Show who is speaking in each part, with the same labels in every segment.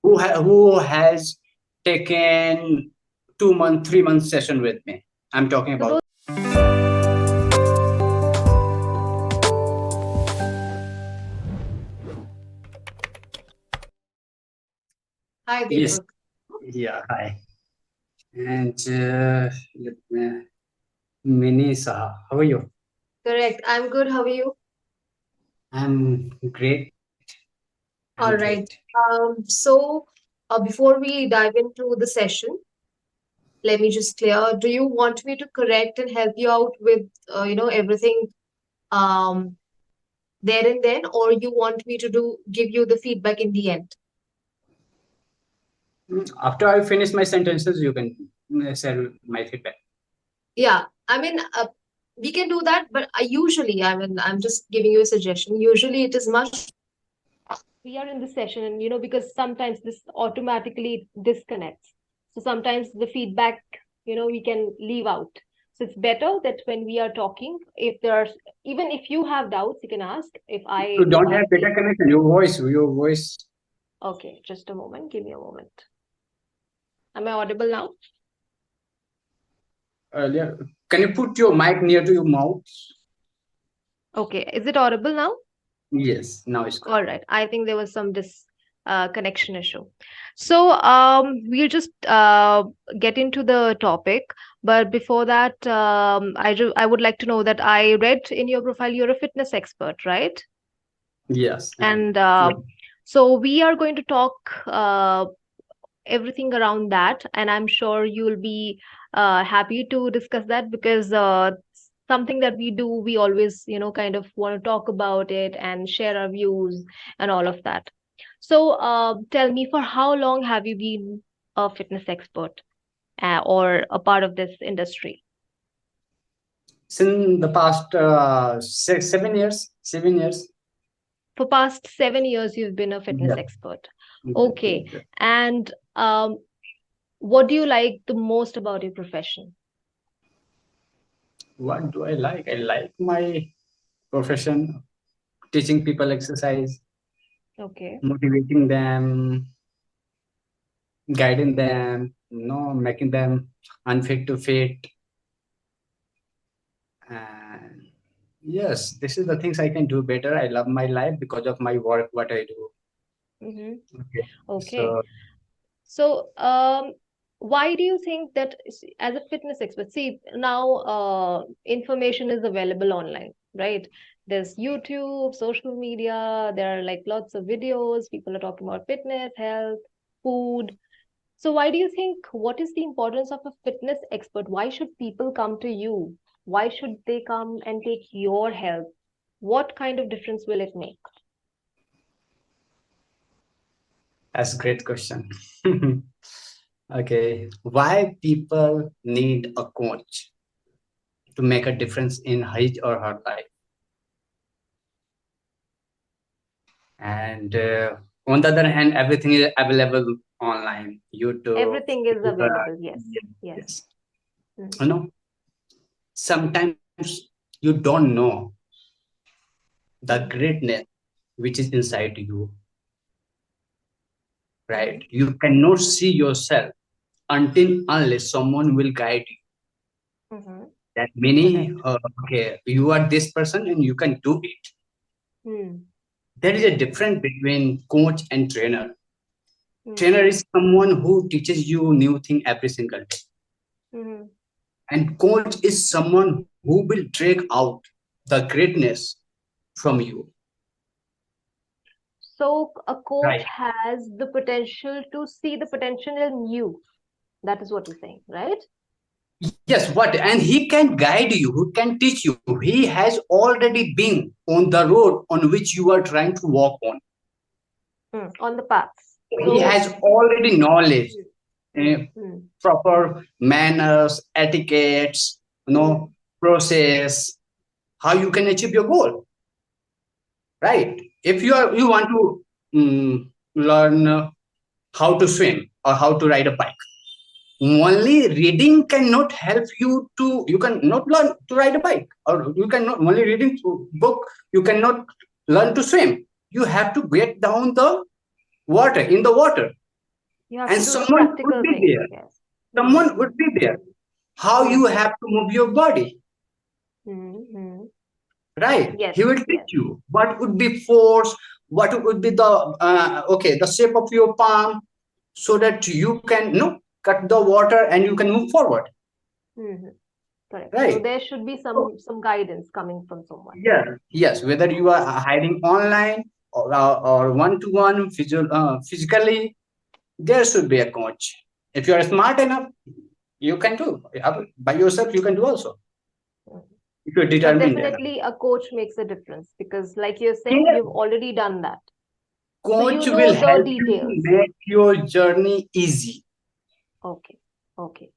Speaker 1: who has taken 2 month, 3 month session with me. I'm talking
Speaker 2: So
Speaker 1: about.
Speaker 2: those. Hi,
Speaker 1: Yes.
Speaker 2: Deepak.
Speaker 1: Yeah. Hi. And let me, Mini Saha, how are you?
Speaker 2: Correct. I'm good. How are you?
Speaker 1: I'm great. I'm
Speaker 2: All
Speaker 1: great.
Speaker 2: right. Before we dive into the session, let me just clear. Do you want me to correct and help you out with, everything um, there and then, or you want me to give you the feedback in the end?
Speaker 1: After I finish my sentences, you can share my feedback.
Speaker 2: Yeah. We can do that, but I'm just giving you a suggestion. Usually, it is much. We are in this session, and because sometimes this automatically disconnects. So sometimes the feedback, we can leave out. So it's better that when we are talking, if there's, even if you have doubts, you can ask. If
Speaker 1: You
Speaker 2: I
Speaker 1: don't have
Speaker 2: say,
Speaker 1: better connection. Your voice.
Speaker 2: okay, just a moment, give me a moment. Am I audible now?
Speaker 1: Earlier, can you put your mic near to your mouth?
Speaker 2: Okay, is it audible now?
Speaker 1: Yes, now it's good.
Speaker 2: All right. I think there was some connection issue. So we'll just get into the topic. But before that, I would like to know that I read in your profile you're a fitness expert, right?
Speaker 1: Yes,
Speaker 2: And
Speaker 1: yeah.
Speaker 2: so we are going to talk everything around that, and I'm sure you'll be happy to discuss that because something that we do, we always, kind of want to talk about it and share our views and all of that. So, tell me, for how long have you been a fitness expert or a part of this industry?
Speaker 1: Since the past 7 years, 7 years.
Speaker 2: For past 7 years, you've been a fitness
Speaker 1: Yeah.
Speaker 2: expert.
Speaker 1: Yeah,
Speaker 2: Okay,
Speaker 1: yeah.
Speaker 2: and what do you like the most about your profession?
Speaker 1: What do I like? I like my profession, teaching people exercise,
Speaker 2: Okay.
Speaker 1: motivating them, guiding them, making them unfit to fit. And yes, this is the things I can do better. I love my life because of my work, what I do.
Speaker 2: Mm-hmm.
Speaker 1: Okay.
Speaker 2: Okay.
Speaker 1: So
Speaker 2: So, why do you think that as a fitness expert, see, now information is available online, right? There's YouTube, social media, there are like lots of videos, people are talking about fitness, health, food. So, why do you think, what is the importance of a fitness expert? Why should people come to you? Why should they come and take your help? What kind of difference will it make?
Speaker 1: that's a great question. Okay. Why people need a coach to make a difference in his or her life? And on the other hand, everything is available online, YouTube,
Speaker 2: Everything is
Speaker 1: Twitter.
Speaker 2: available. Yes.
Speaker 1: Yes,
Speaker 2: Yes.
Speaker 1: yes.
Speaker 2: Mm.
Speaker 1: You know, sometimes you don't know the
Speaker 2: Mm.
Speaker 1: greatness which is inside you, right?
Speaker 2: Mm.
Speaker 1: You cannot see yourself until unless someone will guide you.
Speaker 2: Mm-hmm.
Speaker 1: That many,
Speaker 2: Correct.
Speaker 1: okay, you are this person and you can do it.
Speaker 2: Hmm.
Speaker 1: There is a difference between coach and trainer.
Speaker 2: Hmm.
Speaker 1: Trainer is someone who teaches you new thing every single day,
Speaker 2: Hmm.
Speaker 1: and coach is someone who will drag out the greatness from you.
Speaker 2: So a coach
Speaker 1: Right.
Speaker 2: has the potential to see the potential in you. That is what you're saying, right?
Speaker 1: Yes, what? And he can guide you, he can teach you. He has already been on the road on which you are trying to walk on.
Speaker 2: Hmm. On the paths.
Speaker 1: He
Speaker 2: So.
Speaker 1: has already knowledge,
Speaker 2: Hmm.
Speaker 1: eh,
Speaker 2: Hmm.
Speaker 1: proper manners, etiquettes,
Speaker 2: Hmm.
Speaker 1: process, how you can achieve your goal. Right? If you want to learn how to swim or how to ride a bike, only reading cannot help you to. You cannot learn to ride a bike, or you cannot only reading through book. You cannot learn to swim. You have to get down the water in the water.
Speaker 2: You have to
Speaker 1: and
Speaker 2: do the
Speaker 1: someone would
Speaker 2: practical
Speaker 1: be
Speaker 2: things.
Speaker 1: there.
Speaker 2: Yes. Hmm.
Speaker 1: Someone would be there. How
Speaker 2: Hmm.
Speaker 1: you have to move your body,
Speaker 2: Hmm. Hmm.
Speaker 1: right?
Speaker 2: Yes.
Speaker 1: He will teach
Speaker 2: Yes.
Speaker 1: you what would be force, what would be the the shape of your palm, so that you can cut the water and you can move forward,
Speaker 2: Hmm. Correct. So
Speaker 1: right?
Speaker 2: there should be
Speaker 1: So,
Speaker 2: some guidance coming from someone.
Speaker 1: yeah, yes, whether you are hiding online or one to one physically, there should be a coach. If you are smart enough, you can do by yourself. You can do also
Speaker 2: Mhm.
Speaker 1: if you're
Speaker 2: But
Speaker 1: determined enough.
Speaker 2: definitely a coach makes a difference because, like you're saying,
Speaker 1: Here,
Speaker 2: you've already done that. So you
Speaker 1: coach
Speaker 2: know
Speaker 1: will
Speaker 2: the
Speaker 1: help you to
Speaker 2: details.
Speaker 1: make your journey easy.
Speaker 2: Okay. Okay.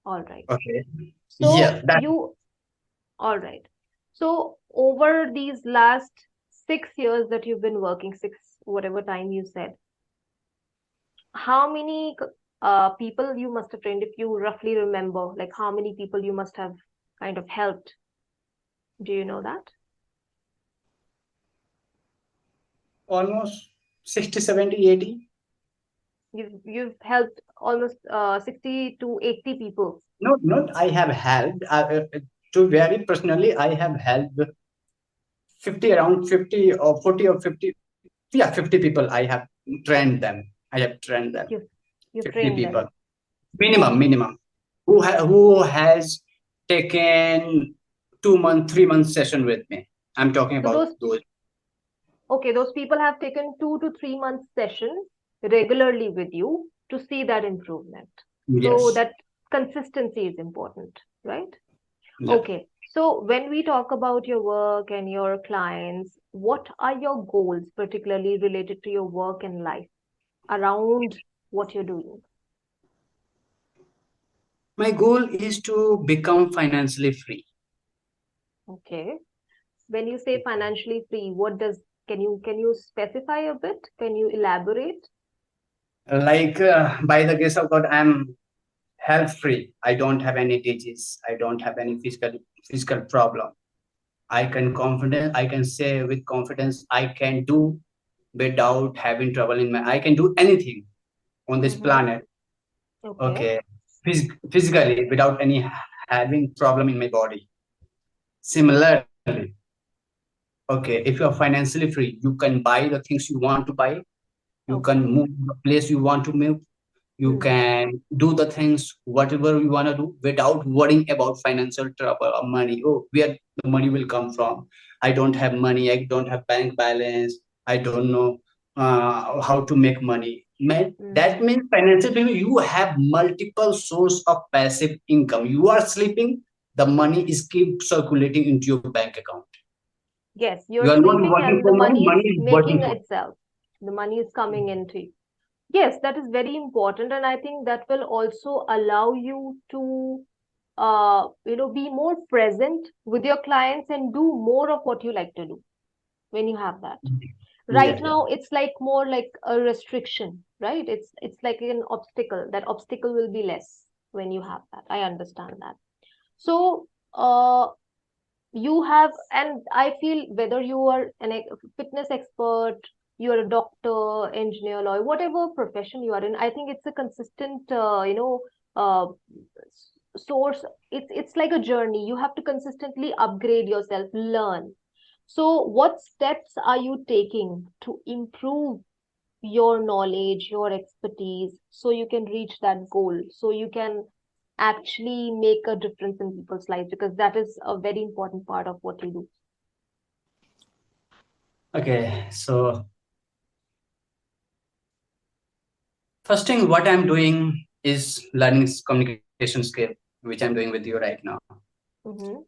Speaker 2: All right.
Speaker 1: Okay.
Speaker 2: So
Speaker 1: Yes, that
Speaker 2: you, all right. So over these last 6 years that you've been working, six, whatever time you said, how many people you must have trained, if you roughly remember, like how many people you must have kind of helped? Do you know that?
Speaker 1: almost 60, 70, 80.
Speaker 2: You've helped almost 60 to 80 people.
Speaker 1: No, not I have helped. To very personally, I have helped 50, around 50 or 40 or 50. Yeah, 50 people. I have trained them. I have trained them.
Speaker 2: You've you've
Speaker 1: 50
Speaker 2: trained
Speaker 1: people.
Speaker 2: them.
Speaker 1: Minimum,
Speaker 2: Okay.
Speaker 1: minimum. Who has taken 2 month, 3 month session with me? I'm talking
Speaker 2: So
Speaker 1: about
Speaker 2: those
Speaker 1: those.
Speaker 2: okay, those people have taken 2 to 3 months sessions regularly with you to see that improvement. So
Speaker 1: Yes.
Speaker 2: that consistency is important, right?
Speaker 1: Yeah.
Speaker 2: Okay. So when we talk about your work and your clients, what are your goals, particularly related to your work and life around what you're doing?
Speaker 1: My goal is to become financially free.
Speaker 2: Okay. When you say financially free, what does can you specify a bit? Can you elaborate?
Speaker 1: Like by the grace of God, I'm health free. I don't have any disease. I don't have any physical problem. I can say with confidence I can do without having trouble in my. I can do anything on this
Speaker 2: Mm-hmm.
Speaker 1: planet.
Speaker 2: Okay.
Speaker 1: Okay, physically without any having problem in my body. Similarly, okay, if you are financially free, you can buy the things you want to buy. You can
Speaker 2: Okay.
Speaker 1: move the place you want to move. You
Speaker 2: Hmm.
Speaker 1: can do the things whatever you want to do without worrying about financial trouble or money. Oh, where the money will come from? I don't have money. I don't have bank balance. I don't know how to make money. That
Speaker 2: Hmm.
Speaker 1: means financially you have multiple source of passive income. You are sleeping, the money is keep circulating into your bank account.
Speaker 2: Yes,
Speaker 1: You
Speaker 2: you're
Speaker 1: are not
Speaker 2: sleeping
Speaker 1: working
Speaker 2: and the
Speaker 1: for money.
Speaker 2: money is
Speaker 1: Money is
Speaker 2: making
Speaker 1: working for
Speaker 2: itself. The money is coming into you. Yes, that is very important, and I think that will also allow you to, be more present with your clients and do more of what you like to do when you have that.
Speaker 1: you.
Speaker 2: Right
Speaker 1: Yeah, yeah.
Speaker 2: now, it's like more like a restriction, right? It's like an obstacle. That obstacle will be less when you have that. I understand that. So, you have, and I feel whether you are fitness expert, you're a doctor, engineer, lawyer, whatever profession you are in, I think it's a consistent uh, source. It's like a journey. You have to consistently upgrade yourself, learn. So what steps are you taking to improve your knowledge, your expertise, so you can reach that goal, so you can actually make a difference in people's lives, because that is a very important part of what you do.
Speaker 1: Okay, so first thing, what I'm doing is learning communication skill, which I'm doing with you right now.
Speaker 2: Mm-hmm.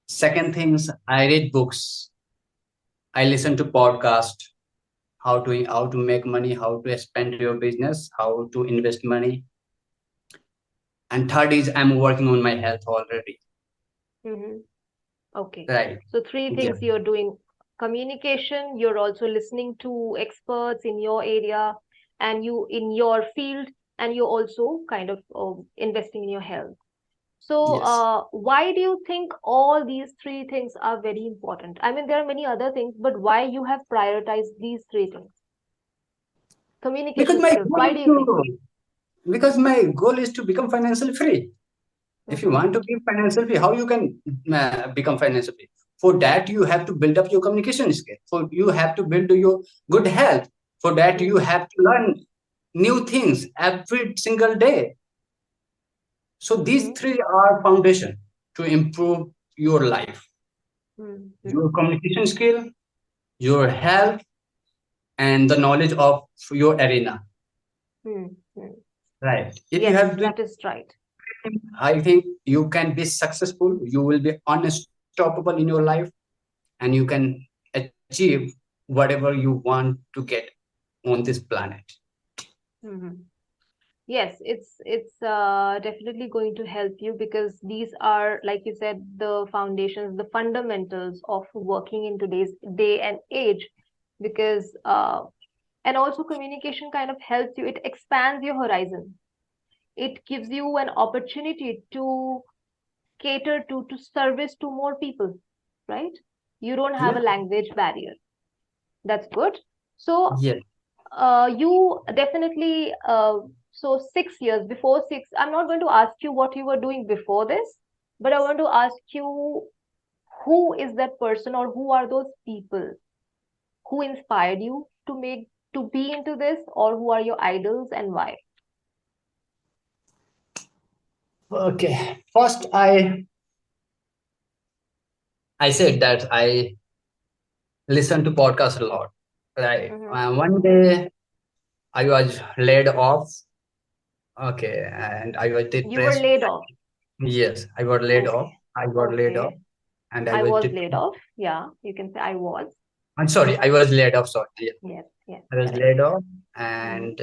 Speaker 1: Second things, I read books, I listen to podcast, how to make money, how to expand your business, how to invest money. And third is I'm working on my health already.
Speaker 2: Mm-hmm. Okay.
Speaker 1: Right.
Speaker 2: So three
Speaker 1: Yeah.
Speaker 2: things you're doing: communication, you're also listening to experts in your area and you in your field, and you're also kind of investing in your health. So,
Speaker 1: Yes.
Speaker 2: why do you think all these three things are very important? I mean, there are many other things, but why you have prioritized these three things?
Speaker 1: Because
Speaker 2: Communication
Speaker 1: my
Speaker 2: skills.
Speaker 1: goal
Speaker 2: Why
Speaker 1: is
Speaker 2: do you think?
Speaker 1: to because my goal is to become financially free. If you
Speaker 2: Mm-hmm.
Speaker 1: want to be financially free, how you can become financially free? For that, you have to build up your communication skill. For you have to build your good health. For that, you
Speaker 2: Mm-hmm.
Speaker 1: have to learn new things every single day. So these
Speaker 2: Mm-hmm.
Speaker 1: three are foundation to improve your life:
Speaker 2: Mm-hmm.
Speaker 1: your communication skill, your health, and the knowledge of your arena.
Speaker 2: Mm-hmm.
Speaker 1: Right. If you
Speaker 2: Yes,
Speaker 1: have this,
Speaker 2: that is right.
Speaker 1: I think you can be successful. You will be unstoppable in your life, and you can achieve whatever you want to get on this planet.
Speaker 2: Mm-hmm. Yes, it's definitely going to help you because these are, like you said, the foundations, the fundamentals of working in today's day and age. Because and also communication kind of helps you. It expands your horizon. It gives you an opportunity to cater to service to more people, right? You don't have
Speaker 1: Yeah.
Speaker 2: a language barrier. That's good. So
Speaker 1: Yes.
Speaker 2: you definitely so 6 years before six, I'm not going to ask you what you were doing before this, but I want to ask you who is that person or who are those people who inspired you to make to be into this, or who are your idols and why?
Speaker 1: Okay. First, I said that I listen to podcasts a lot. Right.
Speaker 2: Mm-hmm.
Speaker 1: One day I was laid off. Okay, and I was
Speaker 2: You were
Speaker 1: depressed.
Speaker 2: laid off.
Speaker 1: Yes, I got laid
Speaker 2: Okay.
Speaker 1: off. I got laid off,
Speaker 2: Okay.
Speaker 1: and I
Speaker 2: I
Speaker 1: was
Speaker 2: was laid
Speaker 1: depressed.
Speaker 2: off. Yeah, you can say I was.
Speaker 1: I'm sorry, I was laid off. Sorry, yeah.
Speaker 2: Yes, yes,
Speaker 1: I was
Speaker 2: correct.
Speaker 1: laid off,
Speaker 2: Mm-hmm.
Speaker 1: and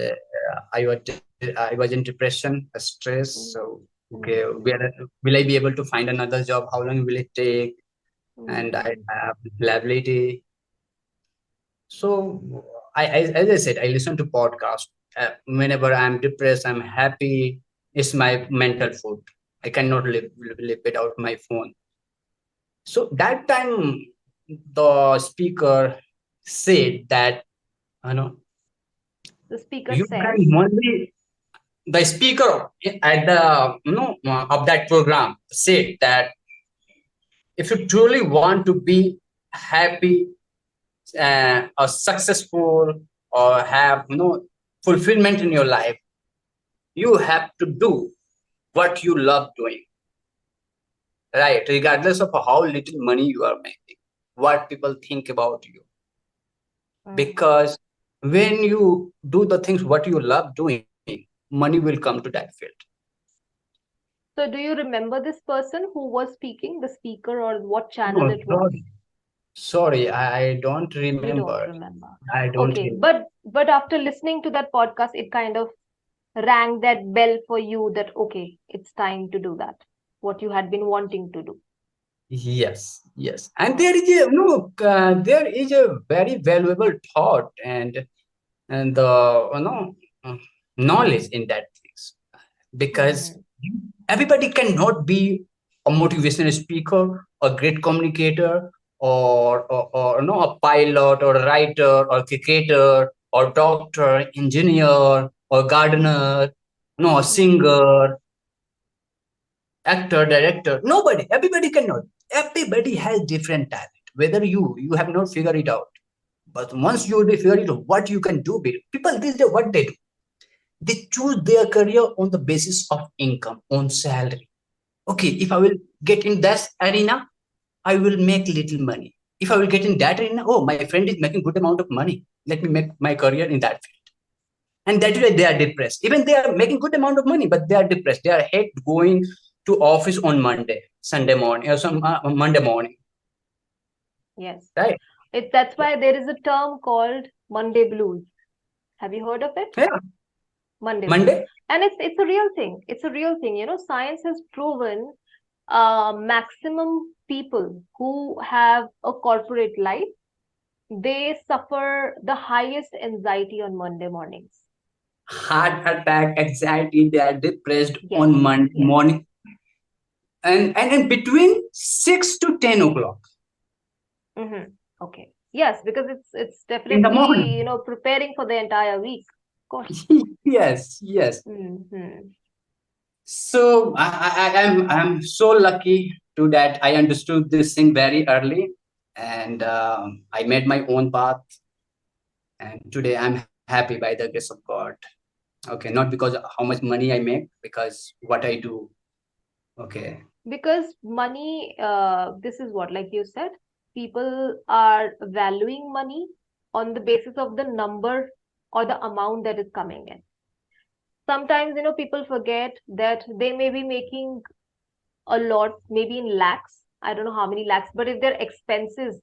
Speaker 1: I was in depression, stress. So okay,
Speaker 2: Mm-hmm.
Speaker 1: will I be able to find another job? How long will it take? And I
Speaker 2: Mm-hmm.
Speaker 1: have liability. So as I said, I listen to podcasts. Whenever I'm depressed, I'm happy. It's my mental food. I cannot live without my phone. So that time, the speaker said that you know
Speaker 2: The speaker
Speaker 1: you can
Speaker 2: says,
Speaker 1: only the speaker at the of that program said that if you truly want to be happy or successful or have fulfillment in your life, you have to do what you love doing, right? Regardless of how little money you are making, what people think about you.
Speaker 2: mm-hmm.
Speaker 1: Because when you do the things what you love doing, money will come to that field.
Speaker 2: So, do you remember this person who was speaking, the speaker, or what channel
Speaker 1: No,
Speaker 2: it was?
Speaker 1: sorry, I don't
Speaker 2: You don't
Speaker 1: remember.
Speaker 2: remember.
Speaker 1: I don't
Speaker 2: Okay,
Speaker 1: remember.
Speaker 2: but after listening to that podcast, it kind of rang that bell for you that okay, it's time to do that. What you had been wanting to do.
Speaker 1: Yes, yes, and
Speaker 2: Okay.
Speaker 1: there is a very valuable thought and the uh, knowledge in that things, because
Speaker 2: Mm-hmm.
Speaker 1: everybody cannot be a motivational speaker, a great communicator, or a pilot or a writer or cricketer or doctor, engineer or gardener, no, a
Speaker 2: Mm-hmm.
Speaker 1: singer, actor, director. Nobody, everybody cannot. Everybody has different talent. Whether you have not figured it out, but once you will be figured it out, what you can do, people these days what they do, they choose their career on the basis of income, on salary. Okay, if I will get in that arena, I will make little money. If I will get in that arena, oh, my friend is making good amount of money. Let me make my career in that field. And that is why they are depressed. Even they are making good amount of money, but they are depressed. They are hate going to office on Monday, Sunday morning, or some Monday morning,
Speaker 2: Yes.
Speaker 1: right?
Speaker 2: That's why there is a term called Monday blues. Have you heard of it?
Speaker 1: Yeah,
Speaker 2: Monday blues.
Speaker 1: Monday.
Speaker 2: And it's a real thing. It's a real thing. You know, science has proven maximum people who have a corporate life, they suffer the highest anxiety on Monday mornings.
Speaker 1: Heart attack, anxiety, they are depressed
Speaker 2: Yes,
Speaker 1: on Monday
Speaker 2: yes.
Speaker 1: morning, and in between 6 to 10 o'clock
Speaker 2: Mm-hmm. Okay. Yes, because it's
Speaker 1: in the
Speaker 2: definitely,
Speaker 1: morning.
Speaker 2: preparing for the entire week. course.
Speaker 1: Yes, yes.
Speaker 2: Hmm.
Speaker 1: So I'm so lucky to that I understood this thing very early, and I made my own path, and today I'm happy by the grace of God. Okay, not because of how much money I make, because what I do. Okay.
Speaker 2: Because money, this is what, like you said, people are valuing money on the basis of the number or the amount that is coming in. Sometimes, people forget that they may be making a lot, maybe in lakhs. I don't know how many lakhs, but if their expenses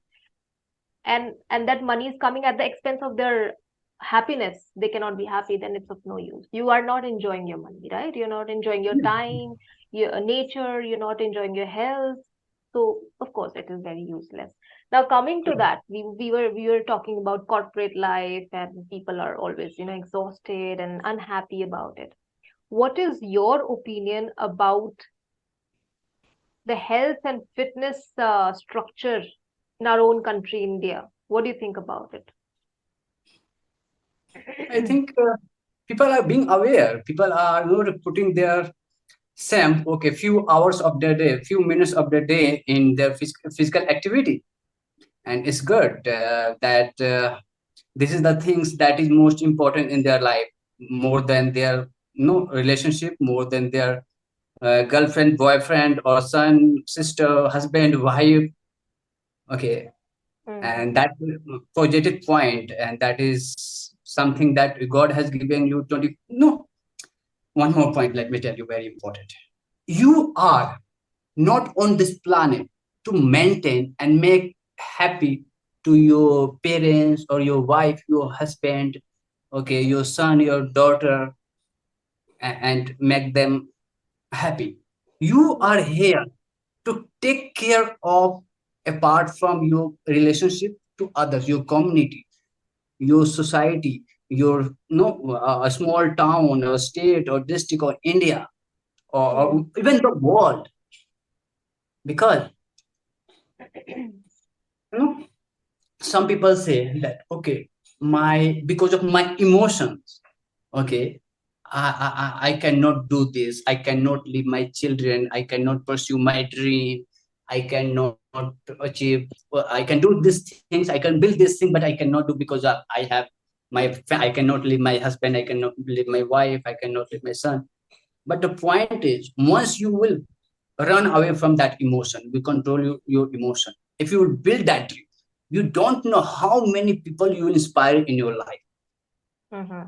Speaker 2: and that money is coming at the expense of their happiness, they cannot be happy, then it's of no use. You are not enjoying your money, right? You're not enjoying your time, your nature, you're not enjoying your health. So of course it is very useless. Now coming to that, we were talking about corporate life and people are always exhausted and unhappy about it. What is your opinion about the health and fitness structure in our own country, India? What do you think about it?
Speaker 1: I think people are being aware. People are not putting their okay, few hours of their day, few minutes of their day in their physical activity, and it's good that this is the things that is most important in their life, more than their relationship, more than their girlfriend, boyfriend, or son, sister, husband, wife. Okay,
Speaker 2: Hmm.
Speaker 1: and that positive point, and that is something that God has given you 20. No, one more point, let me tell you, very important. You are not on this planet to maintain and make happy to your parents or your wife, your husband, okay, your son, your daughter, and make them happy. You are
Speaker 2: Hmm.
Speaker 1: here to take care of, apart from your relationship to others, your community, your society, your no a small town or state or district or India, or
Speaker 2: Hmm.
Speaker 1: even the world, because you know some people say that, okay, my because of my emotions, okay, I cannot do this, I cannot leave my children, I cannot pursue my dream, I cannot achieve, I can do these things, I can build this thing, but I cannot do because I have I cannot leave my husband, I cannot leave my wife, I cannot leave my son. But the point is, once you will run away from that emotion, we control your emotion. If you will build that dream, you don't know how many people you inspire in your life.
Speaker 2: Hmm.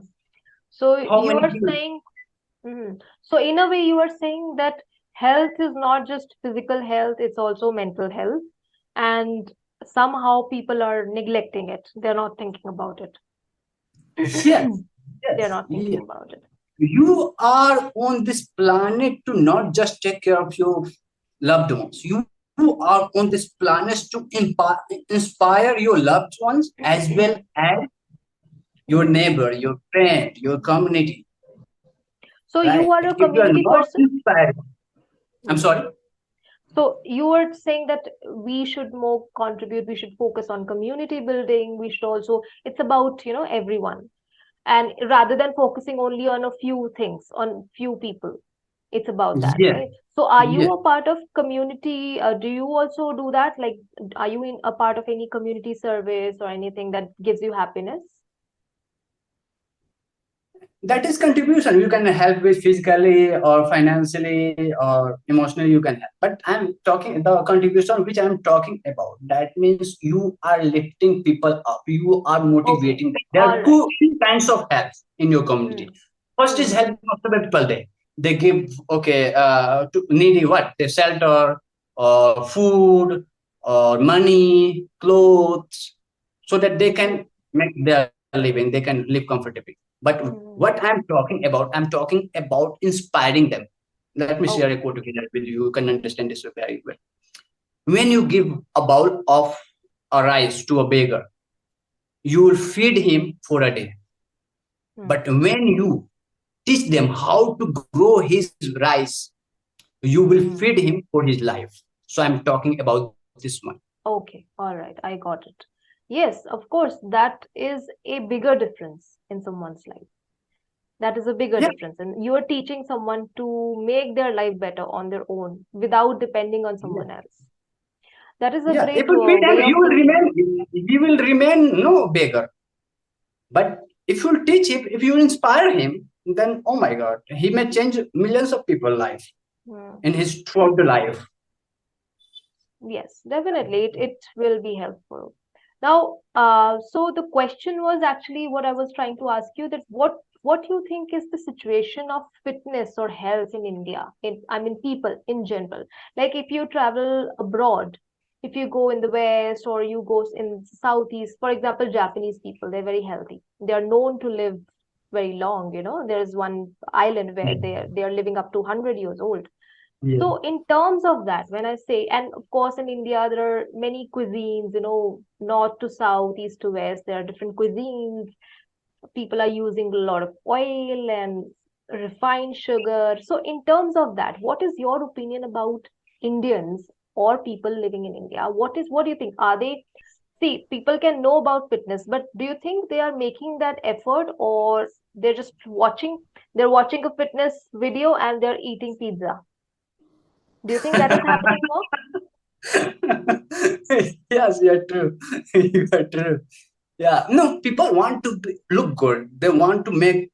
Speaker 2: So
Speaker 1: How
Speaker 2: you
Speaker 1: many
Speaker 2: are
Speaker 1: people?
Speaker 2: saying, so in a way, you are saying that health is not just physical health, it's also mental health. And somehow people are neglecting it. They're not thinking about it.
Speaker 1: Yes,
Speaker 2: They're
Speaker 1: yes,
Speaker 2: not thinking
Speaker 1: yes.
Speaker 2: about it.
Speaker 1: You are on this planet to not just take care of your loved ones. You are on this planet to inspire your loved ones as well as your
Speaker 2: Hmm.
Speaker 1: neighbor, your friend, your community.
Speaker 2: So you
Speaker 1: Right?
Speaker 2: are a
Speaker 1: If you are
Speaker 2: community
Speaker 1: not
Speaker 2: person?
Speaker 1: inspiring, I'm
Speaker 2: Hmm.
Speaker 1: sorry.
Speaker 2: So you were saying that we should more contribute, we should focus on community building, we should also, it's about, everyone. And rather than focusing only on a few things, on few people, it's about that,
Speaker 1: Yes,
Speaker 2: right? So are you
Speaker 1: yes.
Speaker 2: a part of community? Do you also do that? Like, are you in a part of any community service or anything that gives you happiness?
Speaker 1: That is contribution. You can help with physically or financially or emotionally, you can help. But I'm talking the contribution which I'm talking about. That means you are lifting people up. You are
Speaker 2: Okay.
Speaker 1: motivating them. There
Speaker 2: All
Speaker 1: are
Speaker 2: right.
Speaker 1: two kinds of help in your community.
Speaker 2: Hmm.
Speaker 1: First is
Speaker 2: Hmm.
Speaker 1: helping of the people. They give, okay, to needy, what they shelter or food or money, clothes, so that they
Speaker 2: Hmm.
Speaker 1: can make their living. They can live comfortably. But what
Speaker 2: Hmm.
Speaker 1: I'm talking about, I'm talking about inspiring them. Let me share a
Speaker 2: Okay.
Speaker 1: quote together with you. You can understand this very well. When you give a bowl of a rice to a beggar, you will feed him for a day.
Speaker 2: Hmm.
Speaker 1: But when you teach them how to grow his rice, you will feed
Speaker 2: Hmm.
Speaker 1: him for his life. So I'm talking about this one.
Speaker 2: Okay. All right. I got it. Yes, of course, that is a bigger difference in someone's life. That is a bigger
Speaker 1: Yeah,
Speaker 2: difference. And you are teaching someone to make their life better on their own without depending on
Speaker 1: yeah,
Speaker 2: someone else. That is a
Speaker 1: yeah. If
Speaker 2: great
Speaker 1: you feed him,
Speaker 2: way of
Speaker 1: you will
Speaker 2: thinking.
Speaker 1: remain. He will remain no beggar. But if you teach him, if you inspire him, then oh my God, he may change millions of people's life
Speaker 2: Hmm.
Speaker 1: in his throughout the life.
Speaker 2: Yes, definitely. It will be helpful. Now, so the question was actually what I was trying to ask you, that what you think is the situation of fitness or health in India, I mean people in general. Like if you travel abroad, if you go in the West or you go in Southeast, for example, Japanese people, they're very healthy. They are known to live very long, you know. There's one island where
Speaker 1: Yeah.
Speaker 2: they are living up to 100 years old.
Speaker 1: Yeah.
Speaker 2: So in terms of that, when I say, and of course in India there are many cuisines, you know, north to south, east to west, there are different cuisines. People are using a lot of oil and refined sugar. So in terms of that, what is your opinion about Indians or people living in India? What do you think? Are they, see, people can know about fitness, but do you think they are making that effort, or they're watching a fitness video and they're eating pizza? Do you think that is happening more?
Speaker 1: Yes, you're true. You are true. Yeah, no, people want to look good. They want to make,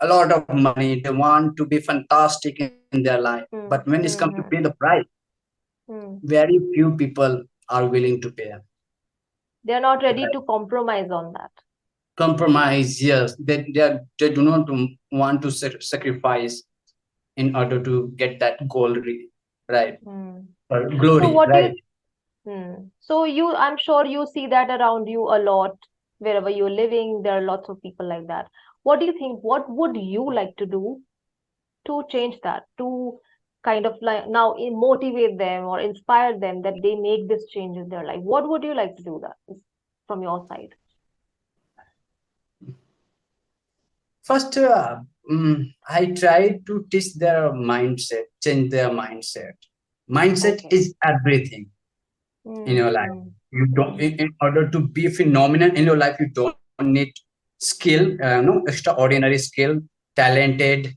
Speaker 1: a lot of money. They want to be fantastic in their life. But when it's come to pay the
Speaker 2: Mm-hmm.
Speaker 1: price,
Speaker 2: Mm.
Speaker 1: very few people are willing to pay.
Speaker 2: They're not ready
Speaker 1: Right.
Speaker 2: to compromise on that.
Speaker 1: Compromise, yes. They do not want to sacrifice in order to get that goal, right?
Speaker 2: Mm.
Speaker 1: Or
Speaker 2: So
Speaker 1: glory,
Speaker 2: what do you,
Speaker 1: right?
Speaker 2: so you, I'm sure you see that around you a lot, wherever you're living, there are lots of people like that. What do you think? What would you like to do to change that, to kind of like now motivate them or inspire them that they make this change in their life? What would you like to do that from your side?
Speaker 1: First, I try to teach their mindset, change their mindset. Mindset
Speaker 2: Okay.
Speaker 1: is everything in your life.
Speaker 2: Mm-hmm.
Speaker 1: You don't, in order to be phenomenal in your life, you don't need skill, no extraordinary skill, talented,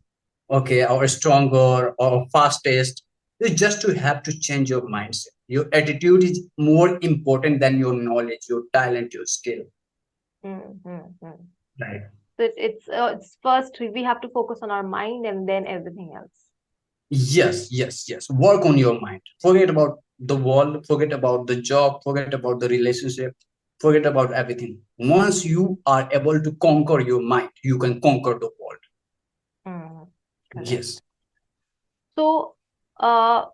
Speaker 1: okay, or stronger or fastest. You just to have to change your mindset. Your attitude is more important than your knowledge, your talent, your skill.
Speaker 2: Mm-hmm.
Speaker 1: Right.
Speaker 2: So it's first we have to focus on our mind and then everything else.
Speaker 1: Yes, yes, yes. Work on your mind. Forget about the world, forget about the job, forget about the relationship, forget about everything. Once you are able to conquer your mind, you can conquer the world.
Speaker 2: Mm,
Speaker 1: Yes.
Speaker 2: correct. So, uh,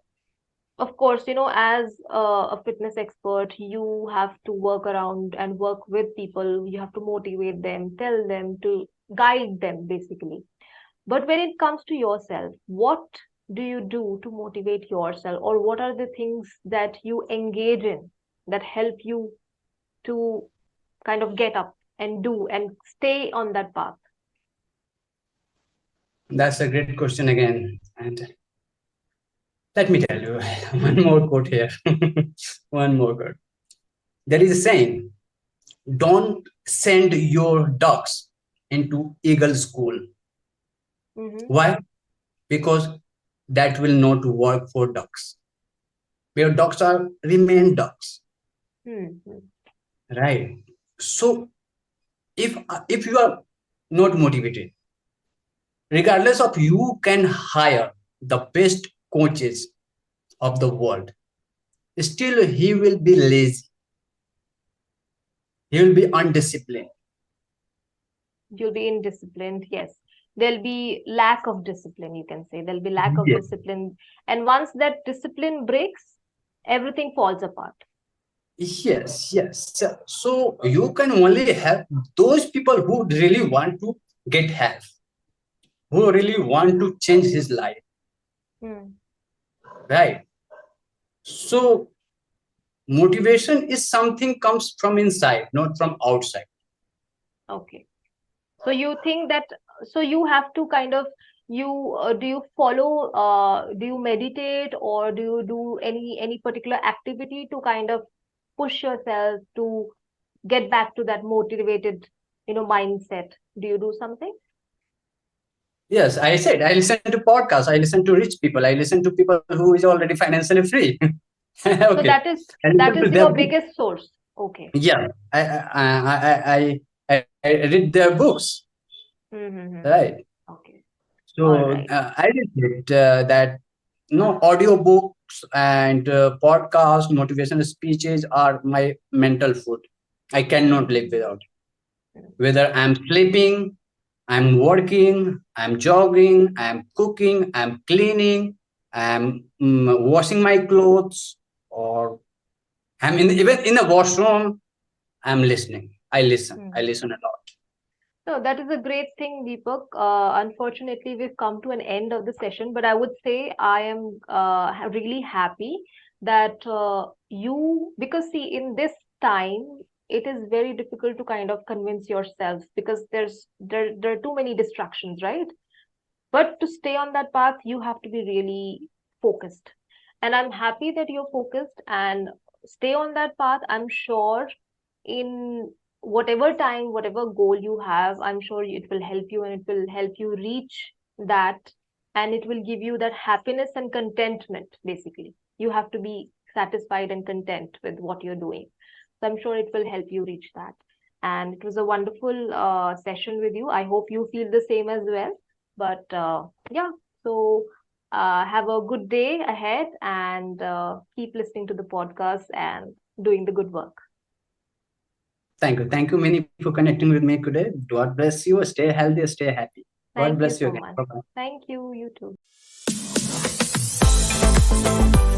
Speaker 2: of course, you know, as a fitness expert, you have to work around and work with people. You have to motivate them, tell them to guide them, basically. But when it comes to yourself, what do you do to motivate yourself, or what are the things that you engage in that help you to kind of get up and do and stay on that path?
Speaker 1: That's a great question again. And let me tell you one more quote here. One more quote. There is a saying, don't send your ducks into eagle school.
Speaker 2: Mm-hmm.
Speaker 1: Why? Because that will not work for ducks. Your ducks are remain ducks,
Speaker 2: Mm-hmm.
Speaker 1: right? So if you are not motivated, regardless of, you can hire the best coaches of the world, still he will be lazy, he will be undisciplined.
Speaker 2: You'll be indisciplined. Yes, there'll be lack of discipline, you can say. There'll be lack of
Speaker 1: Yes,
Speaker 2: discipline, and once that discipline breaks, everything falls apart.
Speaker 1: yes, yes. So you can only help those people who really want to get help, who really want to change his life,
Speaker 2: Hmm.
Speaker 1: right? So motivation is something comes from inside, not from outside.
Speaker 2: Okay, so you think that, so you have to kind of, you do you follow, do you meditate, or do you do any particular activity to kind of push yourself to get back to that motivated, you know, mindset? Do you do something?
Speaker 1: Yes, I said I listen to podcasts. I listen to rich people. I listen to people who is already financially free.
Speaker 2: So
Speaker 1: Okay,
Speaker 2: that is
Speaker 1: I listen
Speaker 2: that
Speaker 1: to
Speaker 2: is
Speaker 1: their
Speaker 2: your
Speaker 1: books.
Speaker 2: biggest source. Okay.
Speaker 1: Yeah, I read their books.
Speaker 2: Mm-hmm.
Speaker 1: Right.
Speaker 2: Okay. All
Speaker 1: So
Speaker 2: right.
Speaker 1: I did that. Audio books and podcast motivational speeches are my mental food. I cannot live without. Whether I'm sleeping, I'm working, I'm jogging, I'm cooking, I'm cleaning, I'm washing my clothes, or I'm even in the washroom, I'm listening. I listen. I
Speaker 2: Mm-hmm.
Speaker 1: listen a lot.
Speaker 2: No, that is a great thing, Deepak. Unfortunately, we've come to an end of the session, but I would say I am really happy that because see, in this time, it is very difficult to kind of convince yourself because there are too many distractions, right? But to stay on that path, you have to be really focused. And I'm happy that you're focused and stay on that path. I'm sure in whatever time, whatever goal you have, I'm sure it will help you and it will help you reach that. And it will give you that happiness and contentment, basically. You have to be satisfied and content with what you're doing. So I'm sure it will help you reach that. And it was a wonderful session with you. I hope you feel the same as well. But yeah, so have a good day ahead and keep listening to the podcast and doing the good work.
Speaker 1: Thank you. Thank you, Many, for connecting with me today. God bless you. Stay healthy, stay happy. God
Speaker 2: Thank
Speaker 1: bless
Speaker 2: you
Speaker 1: you
Speaker 2: so
Speaker 1: again.
Speaker 2: much.
Speaker 1: Bye-bye.
Speaker 2: Thank you. You too.